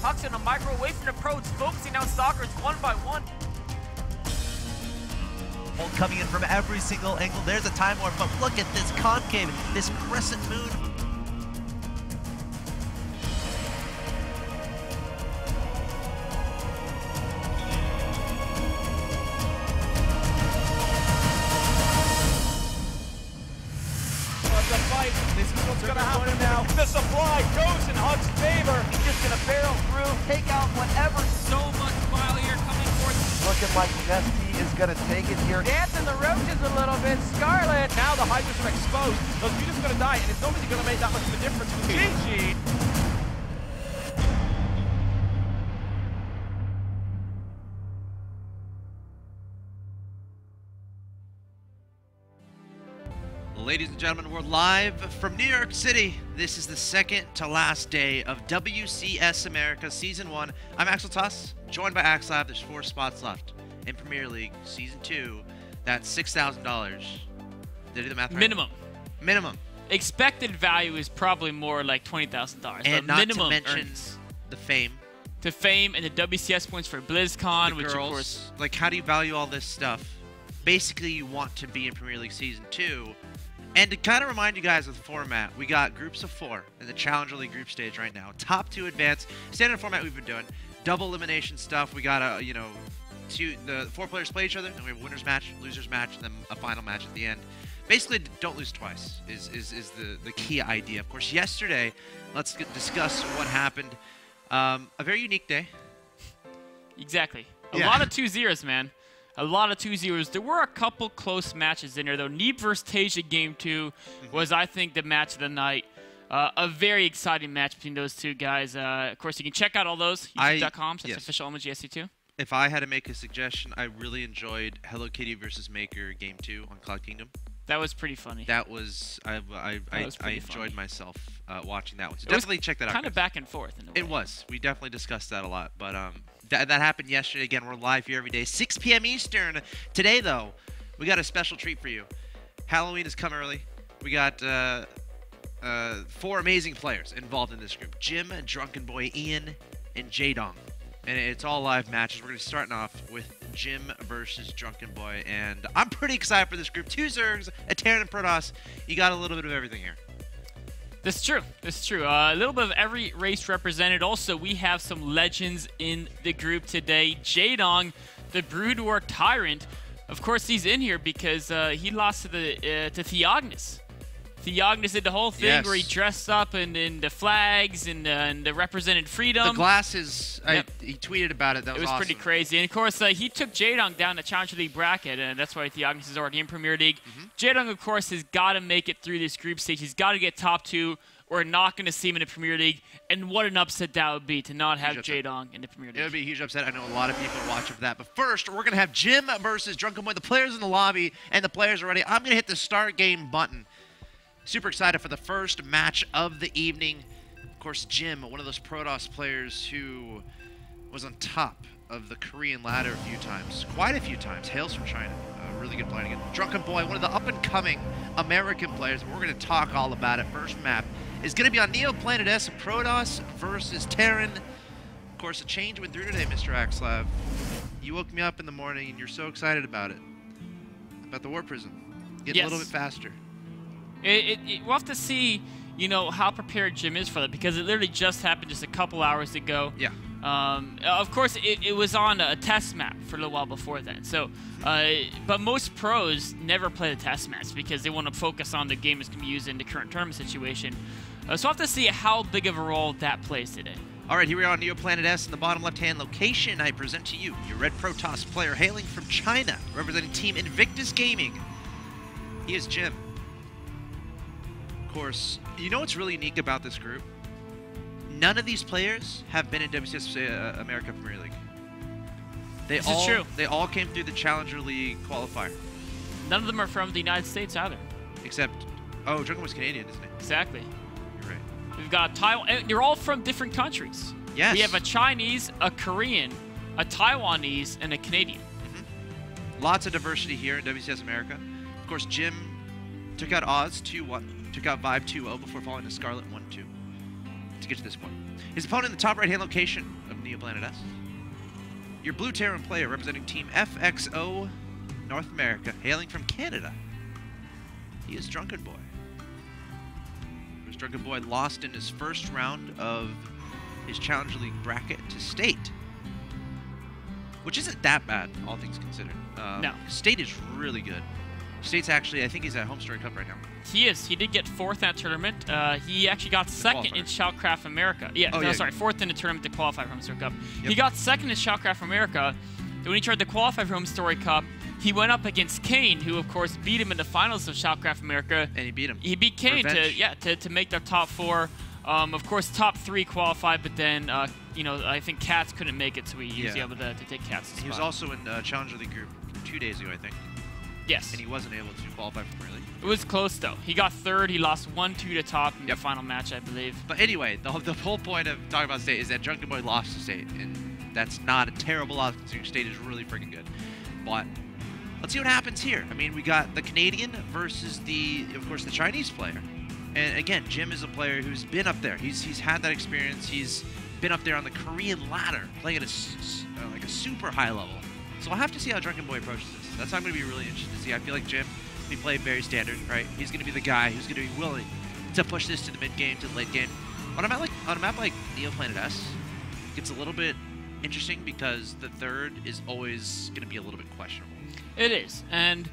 Hux in a micro away from the pros, focusing out stalkers one by one. Coming in from every single angle. There's a Time Warp, but look at this concave, this crescent moon. The fight. This is what's going to happen now. The supply goes in Hug's favor. He's just gonna barrel through, take out whatever. So much file here coming forth. Looking like Nesty is going to take it here. Dancing the roaches a little bit. Scarlet. Now the Hydras are exposed. Those units are going to die, and it's not really going to make that much of a difference. GG. Ladies and gentlemen, we're live from New York City. This is the second to last day of WCS America Season 1. I'm Axeltoss, joined by Axslav. There's 4 spots left in Premier League Season 2. That's $6,000. Did I do the math right? Minimum. Minimum. Expected value is probably more like $20,000. And but not minimum to mention earns. the fame. The fame and the WCS points for BlizzCon, The which girls, of course... like, how do you value all this stuff? Basically, you want to be in Premier League Season 2. And to kind of remind you guys of the format, we got groups of 4 in the Challenger League group stage right now. Top 2 advance. Standard format we've been doing. Double elimination stuff. We got the 4 players play each other, and we have a winner's match, loser's match, and then a final match at the end. Basically, don't lose twice is the key idea. Of course, yesterday, let's discuss what happened. A very unique day. Exactly. A Yeah. lot of 2-0s, man. A lot of 2-0s. There were a couple close matches in there, though. Neep versus Tasia Game 2 was, I think, the match of the night. A very exciting match between those two guys. Of course, you can check out all those. YouTube.com/official OMGSC2. If I had to make a suggestion, I really enjoyed Hello Kitty versus Maker Game 2 on Cloud Kingdom. That was pretty funny. That was I enjoyed funny. myself watching that one. So definitely check that out. Kind of back and forth in a way. It was. We definitely discussed that a lot. But that happened yesterday. Again, we're live here every day, 6 p.m. Eastern. Today, though, we got a special treat for you. Halloween has come early. We got 4 amazing players involved in this group: Jim, Drunkenboi, Ian, and Jaedong. And it's all live matches. We're going to be starting off with Jim versus Drunkenboi. And I'm pretty excited for this group. 2 Zergs, a Terran and Protoss. You got a little bit of everything here. This is true. This is true. A little bit of every race represented. Also, we have some legends in the group today. Jaedong, the Broodwar Tyrant. Of course, he's in here because he lost to Theognis. Theognis did the whole thing where he dressed up in the flags and the represented freedom. The glasses, Yep. he tweeted about it. That was awesome. Pretty crazy. And, of course, he took Jaedong down the Challenger League bracket, and that's why Theognis is already in Premier League. Jaedong, of course, has got to make it through this group stage. He's got to get top 2. We're not going to see him in the Premier League. And what an upset that would be to not have Jaedong in the Premier League. It would be a huge upset. I know a lot of people are watching for that. But first, we're going to have Jim versus Drunkenboi. The players in the lobby and the players are ready. I'm going to hit the start game button. Super excited for the first match of the evening. Of course, Jim, one of those Protoss players who was on top of the Korean ladder a few times. Quite a few times. Hails from China. Really good playing again. Drunkenboi, one of the up-and-coming American players. We're going to talk all about it. First map is going to be on Neo Planet S, Protoss versus Terran. Of course, a change went through today, Mr. Axslav. You woke me up in the morning, and you're so excited about it. About the War Prism. Getting a little bit faster. We'll have to see, how prepared Jim is for that, because it literally just happened just a couple hours ago. Yeah. Of course, it was on a test map for a little while before that. So, but most pros never play the test maps because they want to focus on the game that's going to be used in the current tournament situation. So we'll have to see how big of a role that plays today. All right, here we are on Neo Planet S. In the bottom left-hand location, I present to you your red Protoss player hailing from China, representing Team Invictus Gaming. He is Jim. Of course, you know what's really unique about this group? None of these players have been in WCS America Premier League. This is true. They all came through the Challenger League qualifier. None of them are from the United States either. Except, Drunkenboi's Canadian, isn't he? Exactly. You're right. We've got Taiwan. And they're all from different countries. Yes. We have a Chinese, a Korean, a Taiwanese, and a Canadian. Lots of diversity here in WCS America. Of course, Jim took out Oz 2-1. Took out Vibe 2-0 before falling to Scarlet 1-2. to get to this point. His opponent in the top right-hand location of Neoplanet S. Your blue Terran player representing Team FXO North America, hailing from Canada. He is Drunkenboi. Drunkenboi lost in his first round of his Challenger League bracket to State, which isn't that bad, all things considered. No. State is really good. State's actually, I think he's at Home Story Cup right now. He is. He did get 4th in that tournament. He actually got 2nd in Shoutcraft America. Sorry, 4th in the tournament to qualify for Home Story Cup. Yep. He got 2nd in Shoutcraft America. Then when he tried to qualify for Home Story Cup, he went up against Kane, who of course beat him in the finals of Shoutcraft America. And he beat him. He beat Kane to make the top 4. Of course, top 3 qualified, but then I think Katz couldn't make it, so he was able to take Katz's spot. He was also in Challenger League group 2 days ago, I think. Yes. And he wasn't able to qualify for Premier League. It was close, though. He got 3rd. He lost 1-2 to top in the final match, I believe. But anyway, the whole point of talking about State is that Drunkenboi lost to State, and that's not a terrible loss considering State is really freaking good. But let's see what happens here. I mean, we got the Canadian versus of course, the Chinese player. And again, Jim is a player who's been up there. He's had that experience. He's been up there on the Korean ladder, playing at a super high level. So I'll have to see how Drunkenboi approaches this. That's what I'm going to be really interested to see. I feel like Jim, he played very standard, right? He's going to be the guy who's going to be willing to push this to the mid game, to the late game. On a map like Neoplanet S, it gets a little bit interesting because the 3rd is always going to be a little bit questionable. It is, and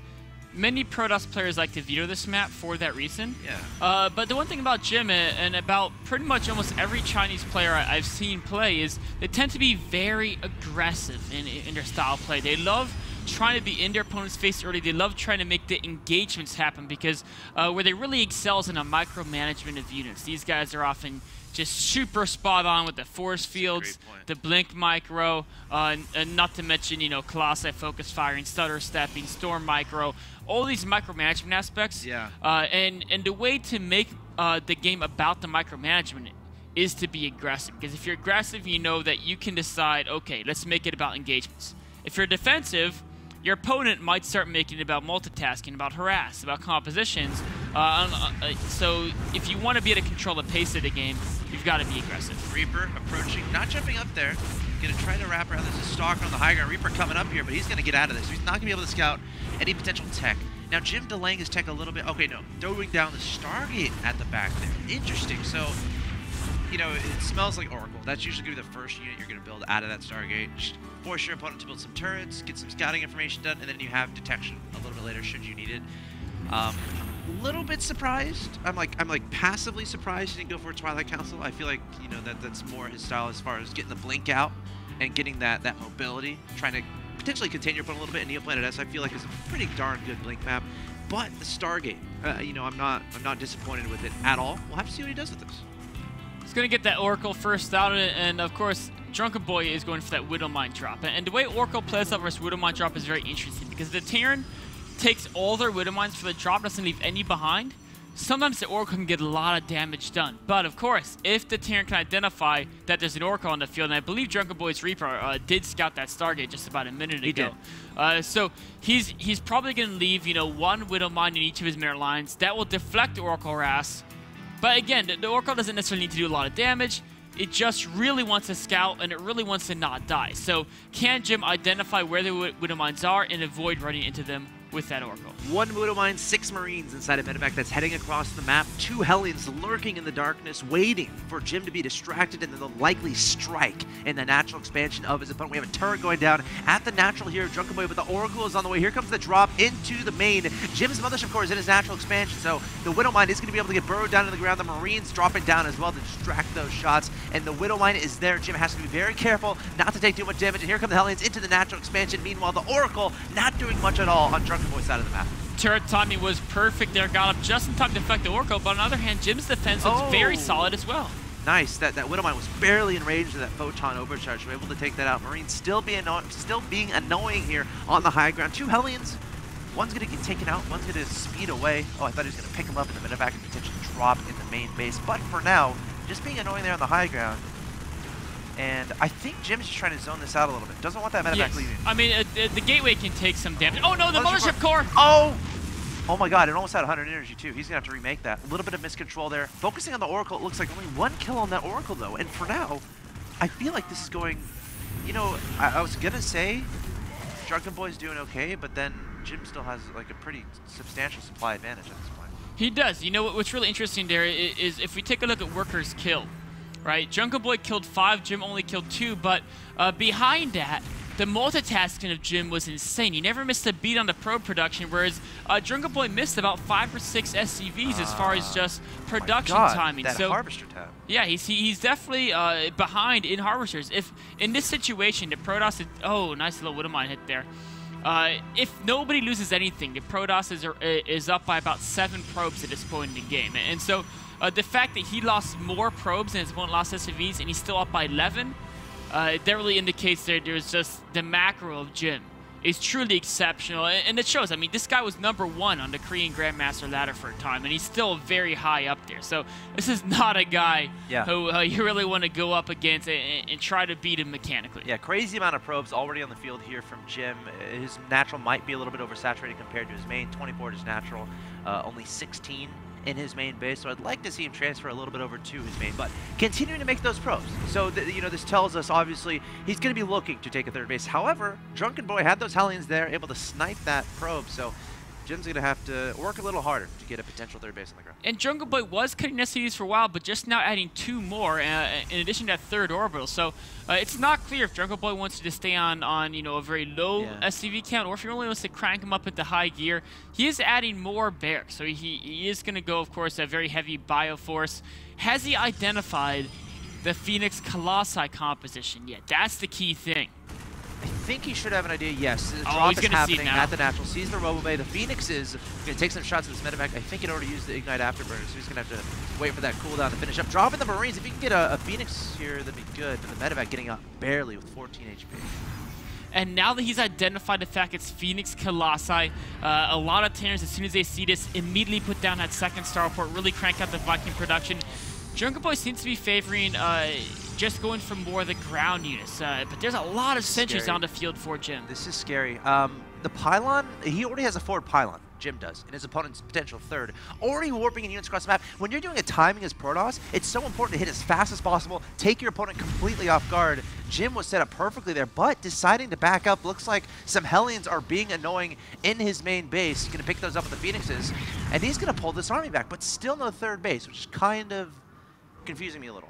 many Protoss players like to veto this map for that reason. Yeah. But the one thing about Jim and about pretty much almost every Chinese player I've seen play is they tend to be very aggressive in their style of play. They love trying to be in their opponent's face early. They love trying to make the engagements happen because where they really excel is in a micromanagement of units. These guys are often just super spot on with the force fields, the blink micro, and not to mention, Colossi focus firing, stutter stepping, storm micro, all these micromanagement aspects. Yeah. And the way to make the game about the micromanagement is to be aggressive. Because if you're aggressive, you know that you can decide, okay, let's make it about engagements. If you're defensive, your opponent might start making it about multitasking, about harass, about compositions. So if you want to be able to control the pace of the game, you've got to be aggressive. Reaper approaching, not jumping up there. Going to try to wrap around. There's a stalker on the high ground. Reaper coming up here, but he's going to get out of this. He's not going to be able to scout any potential tech. Now, Jim delaying his tech a little bit. Okay, no. Throwing down the Stargate at the back there. Interesting. So, it smells like Oracle. That's usually going to be the first unit you're going to build out of that Stargate. Just force your opponent to build some turrets, get some scouting information done, and then you have detection a little bit later should you need it. A little bit surprised. I'm like passively surprised he didn't go for a Twilight Council. I feel like that's more his style as far as getting the blink out and getting that mobility, trying to potentially contain your opponent a little bit. In Neoplanet S, I feel like is a pretty darn good blink map. But the Stargate, I'm not disappointed with it at all. We'll have to see what he does with this. He's going to get that Oracle first out, and of course, Drunkenboi is going for that Widowmine drop. And the way Oracle plays out versus Widowmine drop is very interesting because the Terran takes all their Widowmines for the drop, doesn't leave any behind. Sometimes the Oracle can get a lot of damage done. But of course, if the Terran can identify that there's an Oracle on the field, and I believe Drunkenboi's Reaper did scout that Stargate just about a minute ago. He did. So he's probably going to leave, one Widowmine in each of his mirror lines. That will deflect the Oracle harass. But again, the Oracle doesn't necessarily need to do a lot of damage. It just really wants to scout, and it really wants to not die. So can Jim identify where the Widowmines are and avoid running into them with that Oracle? 1 Widowmine, 6 Marines inside a medevac that's heading across the map. 2 Hellions lurking in the darkness, waiting for Jim to be distracted and then the likely strike in the natural expansion of his opponent. We have a turret going down at the natural here, Drunkenboi, but the Oracle is on the way. Here comes the drop into the main. Jim's Mothership Core is in his natural expansion, so the Widowmine is going to be able to get burrowed down to the ground. The Marines dropping down as well to distract those shots, and the Widowmine is there. Jim has to be very careful not to take too much damage, and here come the Hellions into the natural expansion. Meanwhile, the Oracle not doing much at all on Drunkenboi's side of the map. Turret timing was perfect there, got up just in time to deflect the Oracle, but on the other hand, Jim's defense looks very solid as well. Nice. That Widowmine was barely in range of that Photon Overcharge. We're able to take that out. Marines still being annoying here on the high ground. 2 Hellions. One's going to get taken out. One's going to speed away. Oh, I thought he was going to pick him up in the medevac and potentially drop in the main base. But for now, just being annoying there on the high ground. And I think Jim's just trying to zone this out a little bit. Doesn't want that medevac leaving. I mean, the gateway can take some damage. Oh no, the Mothership Core! Oh! Oh my god, it almost had 100 energy too. He's going to have to remake that. A little bit of miscontrol there. Focusing on the Oracle, it looks like only 1 kill on that Oracle though. And for now, I feel like this is going, you know, I was going to say Drunkenboi's doing okay, but then Jim still has like a pretty substantial supply advantage at this point. He does. You know what's really interesting there is if we take a look at workers killed, right? Drunkenboi killed 5, Jim only killed 2, but behind that, the multitasking of Jim was insane. He never missed a beat on the probe production, whereas Drunkenboi missed about 5 or 6 SCVs as far as just production timing. That so Harvester tab. yeah, he's definitely behind in Harvesters. If in this situation, the Protoss, oh, nice little Widowmine hit there. If nobody loses anything, the Protoss is up by about 7 probes at this point in the game. And so the fact that he lost more probes than his opponent lost SCVs and he's still up by 11, that really indicates that there's just the macro of Jim is truly exceptional. And it shows. I mean, this guy was #1 on the Korean Grandmaster ladder for a time, and he's still very high up there. So this is not a guy who you really want to go up against and try to beat him mechanically. Yeah, crazy amount of probes already on the field here from Jim. His natural might be a little bit oversaturated compared to his main. 24 is natural, only 16 in his main base, so I'd like to see him transfer a little bit over to his main, but continuing to make those probes. So, you know, this tells us, obviously, he's going to be looking to take a 3rd base. However, Drunkenboi had those Hellions there, able to snipe that probe, so Jim's going to have to work a little harder to get a potential 3rd base on the ground. And Drunkenboi was cutting SCVs for a while, but just now adding 2 more in addition to that 3rd orbital. So it's not clear if Drunkenboi wants to stay on you know, a very low SCV count, or if he really wants to crank him up into high gear. He is adding more barracks, so he is going to go, of course, a very heavy Bioforce. Has he identified the Phoenix Colossi composition yet? That's the key thing. I think he should have an idea, yes. The Oh, drop he's is gonna see it happening now. at the natural. Sees the Robobay. The Phoenix is going to take some shots at this medevac. I think it already used the Ignite Afterburner, so he's going to have to wait for that cooldown to finish up. Dropping the Marines. If you can get a Phoenix here, that'd be good. But the medevac getting up barely with 14 HP. And now that he's identified the fact it's Phoenix Colossi, a lot of Terrans, as soon as they see this, immediately put down that 2nd starport, really crank out the Viking production. Drunkenboi seems to be favoring just going for more of the ground units, but there's a lot of sentries on the field for Jim. This is scary. The pylon, he already has a forward pylon. Jim does, and his opponent's potential 3rd. Already warping in units across the map. When you're doing a timing as Protoss, it's so important to hit as fast as possible, take your opponent completely off guard. Jim was set up perfectly there, but deciding to back up. Looks like some Hellions are being annoying in his main base. He's going to pick those up with the Phoenixes, and he's going to pull this army back, but still no 3rd base, which is kind of confusing me a little.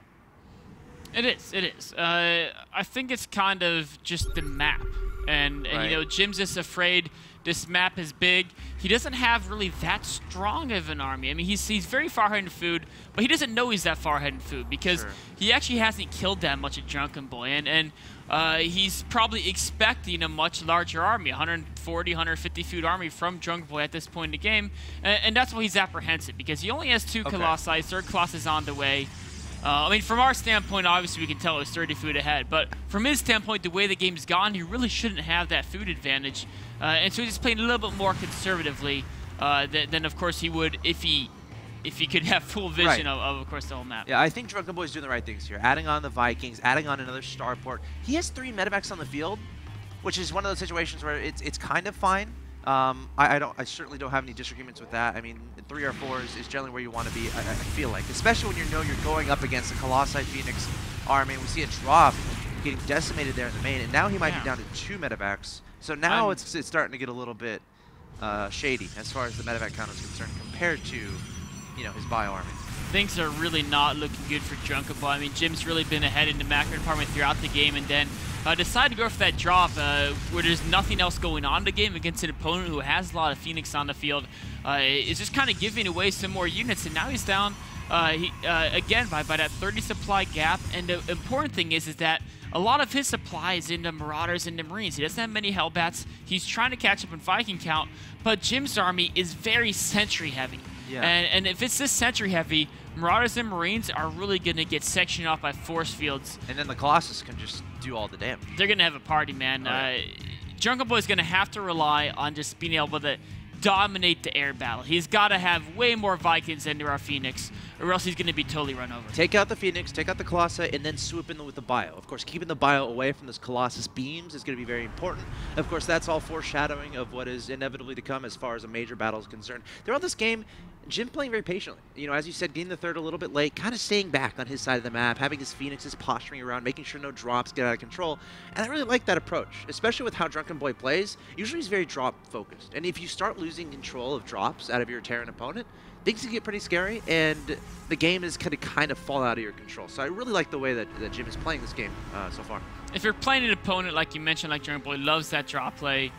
It is. I think it's kind of just the map. And you know, Jim's just afraid this map is big. He doesn't have really that strong of an army. I mean, he's very far ahead in food, but he doesn't know he's that far ahead in food because he actually hasn't killed that much at Drunkenboi. And he's probably expecting a much larger army, 140, 150 food army from Drunkenboi at this point in the game. And that's why he's apprehensive, because he only has 2 Colossi. 3rd Colossus is on the way. I mean, from our standpoint, obviously we can tell it was 30 food ahead, but from his standpoint, the way the game's gone, he really shouldn't have that food advantage, and so he's just playing a little bit more conservatively than of course, he would if he could have full vision of course, the whole map. Yeah, I think Drunkenboi's doing the right things here. Adding on the Vikings, adding on another starport. He has 3 medevacs on the field, which is one of those situations where it's kind of fine. I certainly don't have any disagreements with that. I mean, 3 or 4 is generally where you want to be, I feel like. Especially when you know you're going up against a Colossi Phoenix army. We see a drop getting decimated there in the main, and now he might be down to 2 medevacs. So now it's starting to get a little bit shady as far as the medevac count is concerned compared to, you know, his bio army. Things are really not looking good for Drunkenboi. I mean, Jim's really been ahead in the macro department throughout the game, and then decided to go for that drop where there's nothing else going on in the game against an opponent who has a lot of Phoenix on the field. Is just kind of giving away some more units, and now he's down again by that 30 supply gap. And the important thing is that a lot of his supply is in the Marauders and the Marines. He doesn't have many Hellbats. He's trying to catch up in Viking count, but Jim's army is very sentry heavy. Yeah. And if it's this sentry heavy, Marauders and Marines are really going to get sectioned off by force fields. And then the Colossus can just do all the damage. They're going to have a party, man. Drunkenboi is going to have to rely on just being able to dominate the air battle. He's got to have way more Vikings than there are Phoenix. or else he's going to be totally run over. Take out the Phoenix, take out the Colossus, and then swoop in with the Bio. Of course, keeping the Bio away from those Colossus beams is going to be very important. Of course, that's all foreshadowing of what is inevitably to come as far as a major battle is concerned. Throughout this game, Jim playing very patiently. You know, as you said, getting the third a little bit late, kind of staying back on his side of the map, having his Phoenixes posturing around, making sure no drops get out of control. And I really like that approach, especially with how Drunkenboi plays. Usually he's very drop-focused. And if you start losing control of drops out of your Terran opponent, things can get pretty scary, and the game is going to kind of fall out of your control. So I really like the way that Jim is playing this game so far. If you're playing an opponent, like you mentioned, like Drunkenboi loves that drop play,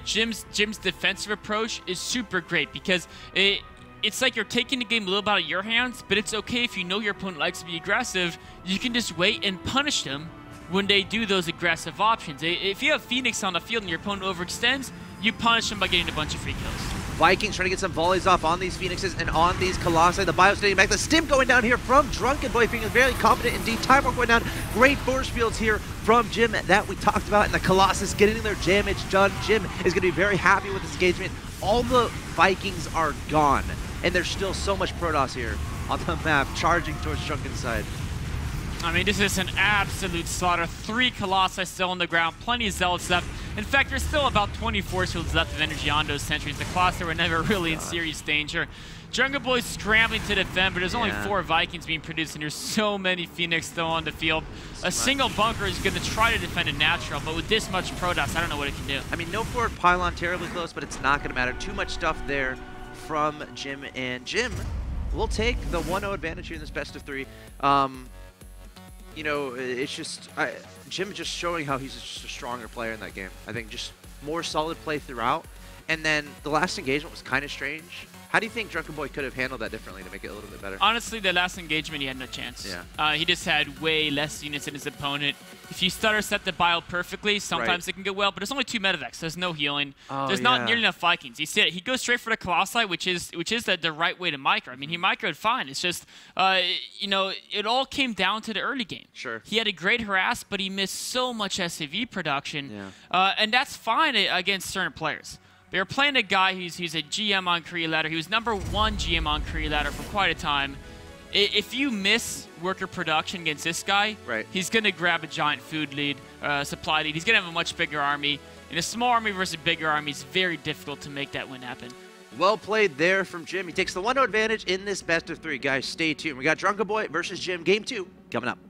Jim's defensive approach is super great because it's like you're taking the game a little out of your hands, but it's okay if you know your opponent likes to be aggressive. You can just wait and punish them when they do those aggressive options. If you have Phoenix on the field and your opponent overextends, you punish them by getting a bunch of free kills. Vikings trying to get some volleys off on these Phoenixes and on these Colossi. The Bio's getting back. The stim going down here from Drunkenboi, feeling very confident indeed. Time Warp going down. Great force fields here from Jim that we talked about. And the Colossus getting their damage done. Jim is going to be very happy with this engagement. All the Vikings are gone. And there's still so much Protoss here on the map, charging towards Drunken's side. I mean, this is an absolute slaughter. 3 Colossi still on the ground, plenty of Zealots left. In fact, there's still about 20 force fields left of energy on those sentries. The Colossi were never really in serious danger. Drunkenboi scrambling to defend, but there's only 4 Vikings being produced, and there's so many Phoenix still on the field. A single bunker is going to try to defend a natural, but with this much Protoss, I don't know what it can do. I mean, no forward pylon terribly close, but it's not going to matter. Too much stuff there from Jim, and Jim will take the 1-0 advantage here in this best of 3. You know, it's just Jim just showing how he's just a stronger player in that game. I think just more solid play throughout. And then the last engagement was kind of strange. How do you think Drunkenboi could have handled that differently to make it a little bit better? Honestly, the last engagement, he had no chance. Yeah. He just had way less units than his opponent. If you stutter set the Bile perfectly, sometimes it can go well, but there's only 2 medevacs. There's no healing. There's not nearly enough Vikings. You see it. He goes straight for the Colossi, which is the right way to micro. I mean, he microed fine. It's just, you know, it all came down to the early game. Sure. He had a great harass, but he missed so much SCV production. Yeah. And that's fine against certain players. They're playing a guy who's a GM on Korea Ladder. He was #1 GM on Korea Ladder for quite a time. If you miss worker production against this guy, he's going to grab a giant food lead, supply lead. He's going to have a much bigger army. In a small army versus a bigger army, it's very difficult to make that win happen. Well played there from Jim. He takes the 1-0 advantage in this best of 3. Guys, stay tuned. We got Drunkenboi versus Jim, game 2, coming up.